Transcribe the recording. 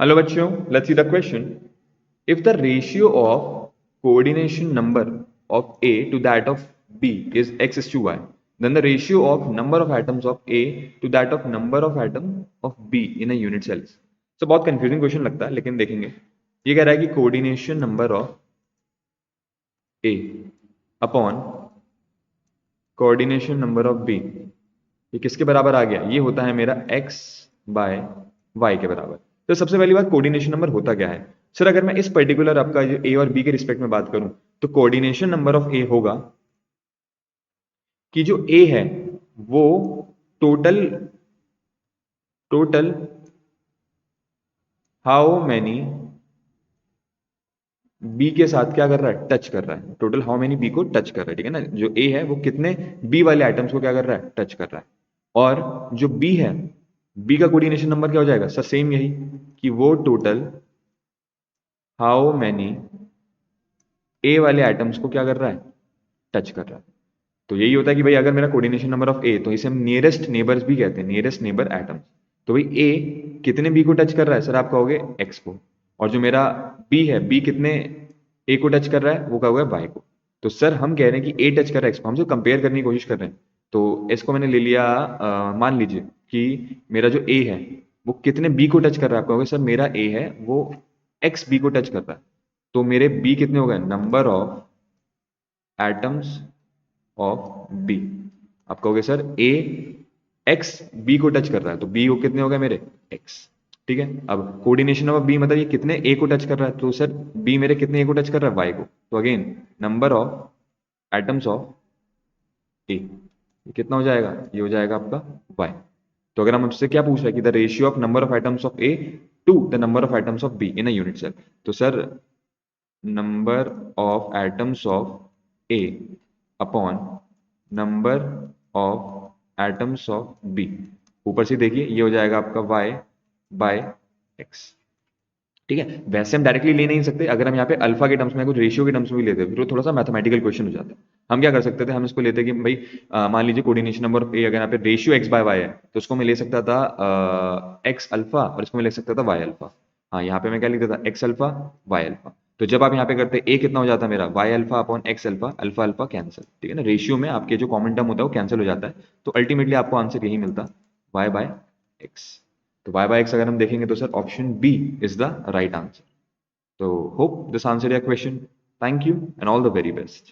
Hello बच्चों, let's see the question. If the ratio of coordination number of A to that of B is x is to y, then the ratio of number of atoms of A to that of number of atom of B in a unit cell is. So बहुत confusing question लगता है, लेकिन देखेंगे. ये कह रहा है कि coordination number of A upon coordination number of B ये किसके बराबर आ गया? ये होता है मेरा x बाय y के बराबर. तो सबसे पहली बात, कोऑर्डिनेशन नंबर होता क्या है? सर अगर मैं इस पर्टिकुलर आपका जो a और b के रिस्पेक्ट में बात करूं, तो कोऑर्डिनेशन नंबर ऑफ a होगा कि जो a है वो total total how many B के साथ क्या कर रहा है? टच कर रहा है. टोटल हाउ मैनी बी को टच कर रहा है. ठीक है ना? जो ए है वो कितने बी वाले आइटम्स को क्या कर रहा है? टच कर रहा है. और जो बी है, बी का कोऑर्डिनेशन नंबर क्या हो जाएगा? सर सेम यही कि वो टोटल हाउ मैनी ए वाले आइटम्स को क्या कर रहा है? टच कर रहा है. तो यही होता है कि भाई अगर मेरा कोऑर्डिनेशन नंबर ऑफ ए, तो इसे हम नियरेस्ट नेबर्स भी कहते हैं, नियरेस्ट नेबर एटम्स. तो भाई ए कितने बी को टच कर रहा है? सर आप कहोगे एक्स को. और जो मेरा बी है, बी कितने ए को टच कर रहा है? वो कहोगे वाई को. तो सर हम कह रहे हैं कि ए टच कर रहा है एक्स को, हमसे कंपेयर करने की कोशिश कर रहे हैं. तो इसको मैंने ले लिया, मान लीजिए कि मेरा जो ए है वो कितने बी को टच कर रहा है? आप कहोगे सर मेरा ए है वो एक्स बी को टच कर रहा है. तो मेरे बी कितने हो गए? Number of atoms of B. आप कहोगे सर ए एक्स बी को टच कर रहा है, तो बी को कितने हो गए मेरे? एक्स. ठीक है. अब कोऑर्डिनेशन ऑफ बी मतलब ये कितने ए को टच कर रहा है? तो सर बी मेरे कितने ए को टच कर रहा है? वाई को. तो again number of atoms of A, ये कितना हो जाएगा? ये हो जाएगा आपका वाई. तो अगर हम हमसे क्या पूछ रहे हैं कि the ratio of number of atoms of A to the number of atoms of B in a unit cell, तो sir number of atoms of A upon number of atoms of B, ऊपर से देखिए ये हो जाएगा आपका y by x. ठीक है. वैसे हम डायरेक्टली ले नहीं सकते. अगर हम यहाँ पे अल्फा के टर्म्स में कुछ रेशियो के टर्म्स में भी लेते फिर वो थोड़ा सा मैथमेटिकल क्वेश्चन हो जाता है. हम क्या कर सकते थे? हम इसको लेते कि भाई मान लीजिए कोऑर्डिनेशन नंबर ऑफ ए, अगर यहाँ पे रेशियो एक्स बाय वाई है, तो उसको मैं ले सकता था एक्स अल्फा, और इसको मैं ले सकता था वाई अल्फा. हाँ, यहाँ पे मैं क्या लिख देता? X alpha Y alpha. तो जब आप यहाँ पे करते ए कितना हो जाता है मेरा? Y alpha upon X alpha, alpha alpha cancel. ठीक है ना? रेशियो में आपके जो कॉमन टर्म होता है वो कैंसिल हो जाता है. तो अल्टीमेटली आपको आंसर यही मिलता, वाई बाय एक्स. तो y बाय एक्स अगर हम देखेंगे तो sir option B is the right answer. So hope this answered your question. Thank you and all the very best.